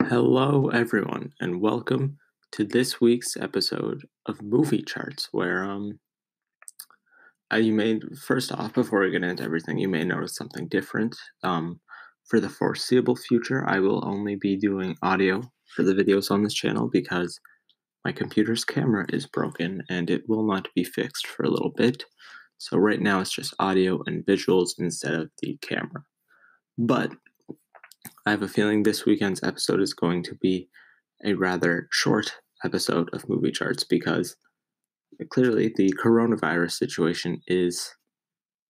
Hello, everyone, and welcome to this week's episode of Movie Charts, where you may first off, before we get into everything, you may notice something different. For the foreseeable future, I will only be doing audio for the videos on this channel because my computer's camera is broken and it will not be fixed for a little bit. So right now it's just audio and visuals instead of the camera. But I have a feeling this weekend's episode is going to be a rather short episode of Movie Charts because clearly the coronavirus situation is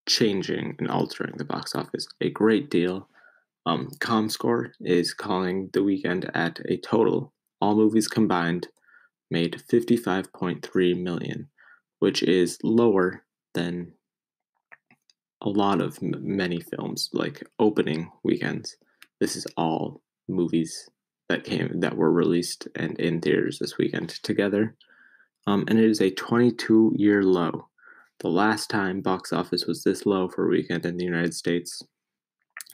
changing and altering the box office a great deal. ComScore is calling the weekend at a total, all movies combined, made 55.3 million, which is lower than a lot of many films, like opening weekends. This is all movies that were released and in theaters this weekend together. And it is a 22-year low. The last time box office was this low for a weekend in the United States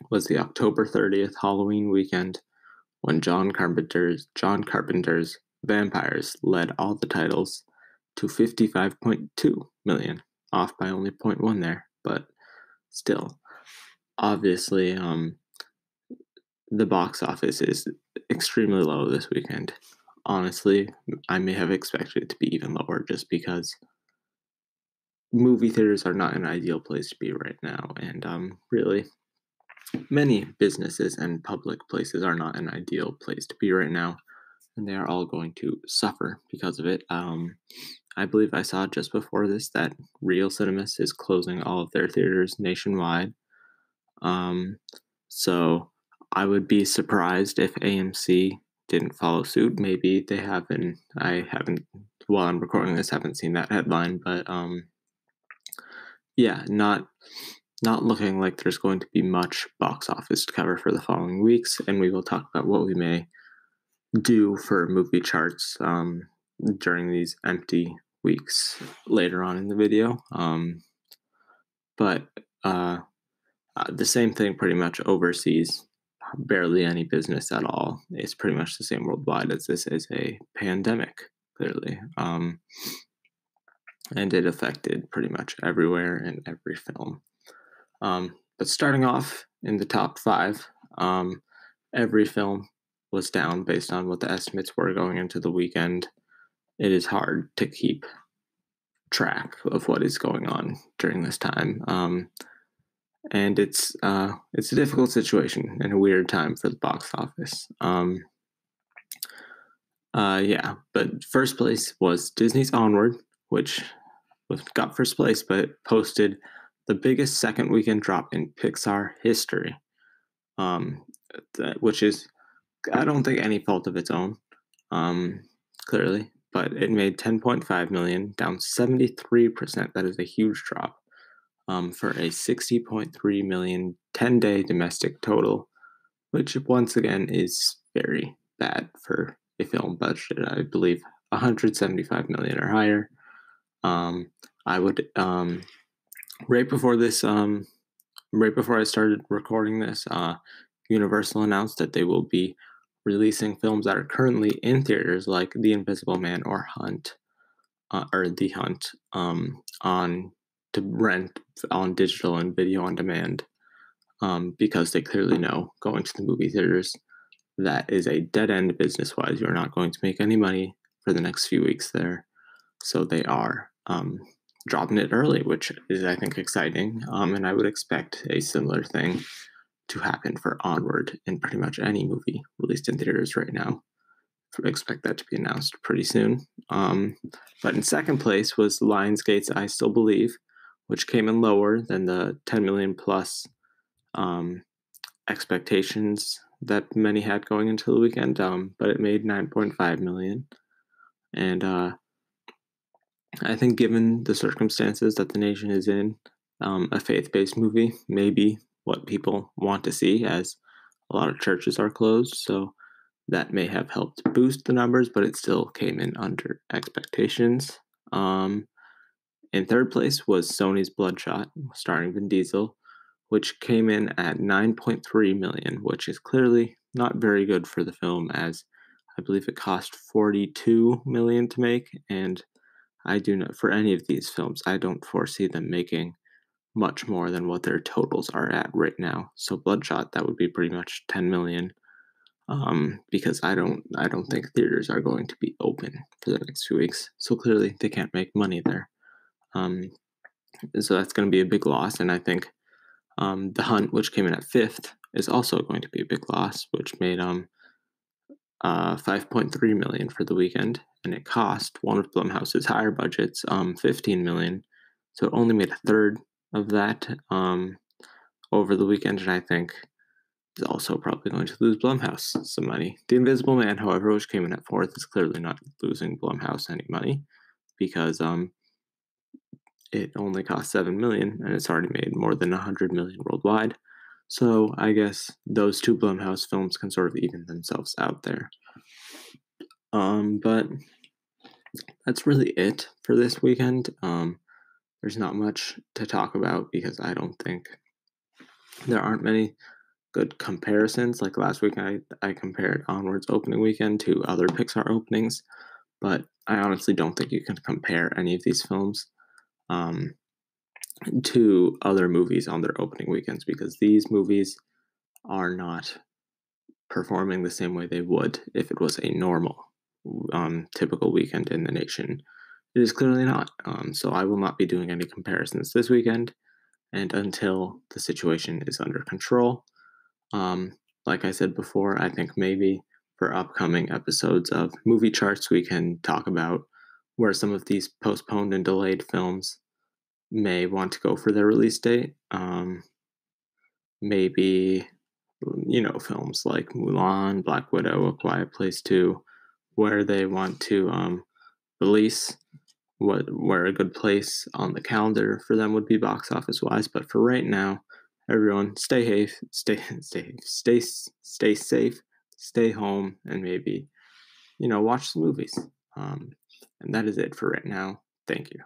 was the October 30th Halloween weekend when John Carpenter's Vampires led all the titles to 55.2 million, off by only 0.1 there, but still, obviously, the box office is extremely low this weekend. Honestly, I may have expected it to be even lower just because movie theaters are not an ideal place to be right now, and really, many businesses and public places are not an ideal place to be right now, and they are all going to suffer because of it. I believe I saw just before this that Real Cinemas is closing all of their theaters nationwide. So I would be surprised if AMC didn't follow suit. Maybe they haven't. I haven't, while I'm recording this, haven't seen that headline, but yeah, not looking like there's going to be much box office to cover for the following weeks, and we will talk about what we may do for movie charts during these empty weeks later on in the video. But the same thing pretty much overseas. Barely any business at all. It's pretty much the same worldwide as this is a pandemic, clearly. And it affected pretty much everywhere and every film. But starting off in the top 5, every film was down based on what the estimates were going into the weekend. It is hard to keep track of what is going on during this time. And it's a difficult situation and a weird time for the box office. Yeah, but first place was Disney's Onward, which got first place, but posted the biggest second weekend drop in Pixar history, which is, I don't think, any fault of its own, clearly, but it made 10.5 million, down 73%. That is a huge drop. For a 60.3 million 10-day domestic total, which once again is very bad for a film budget. I believe 175 million or higher. I would right before I started recording this, Universal announced that they will be releasing films that are currently in theaters, like The Invisible Man or The Hunt, on to rent on digital and video on demand, because they clearly know going to the movie theaters, that is a dead end business wise. You're not going to make any money for the next few weeks there. So they are dropping it early, which is, I think, exciting. And I would expect a similar thing to happen for Onward in pretty much any movie released in theaters right now. Expect that to be announced pretty soon. But in second place was Lionsgate's I Still Believe, which came in lower than the 10 million plus expectations that many had going into the weekend, but it made 9.5 million. And I think, given the circumstances that the nation is in, a faith-based movie may be what people want to see, as a lot of churches are closed, so that may have helped boost the numbers, but it still came in under expectations. In third place was Sony's Bloodshot, starring Vin Diesel, which came in at 9.3 million, which is clearly not very good for the film, as I believe it cost 42 million to make, and I do not, for any of these films, I don't foresee them making much more than what their totals are at right now. So Bloodshot, that would be pretty much 10 million. Because I don't think theaters are going to be open for the next 2 weeks. So clearly they can't make money there. Um, so that's going to be a big loss. And I think The Hunt, which came in at fifth, is also going to be a big loss, which made 5.3 million for the weekend, and it cost one of Blumhouse's higher budgets 15 million. So it only made a third of that over the weekend, and I think is also probably going to lose Blumhouse some money. The Invisible Man, however, which came in at fourth, is clearly not losing Blumhouse any money because it only cost 7 million and it's already made more than 100 million worldwide. So I guess those two Blumhouse films can sort of even themselves out there. But that's really it for this weekend. There's not much to talk about because I don't think there aren't many good comparisons. Like last week, I compared Onward's opening weekend to other Pixar openings, but I honestly don't think you can compare any of these films to other movies on their opening weekends because these movies are not performing the same way they would if it was a normal, typical weekend in the nation. It is clearly not. So I will not be doing any comparisons this weekend, and until the situation is under control. Like I said before, I think maybe for upcoming episodes of movie charts, we can talk about where some of these postponed and delayed films may want to go for their release date. Maybe, films like Mulan, Black Widow, A Quiet Place 2, where they want to release where a good place on the calendar for them would be box office wise. But for right now, everyone stay safe, stay safe, stay home, and maybe watch some movies. And that is it for right now. Thank you.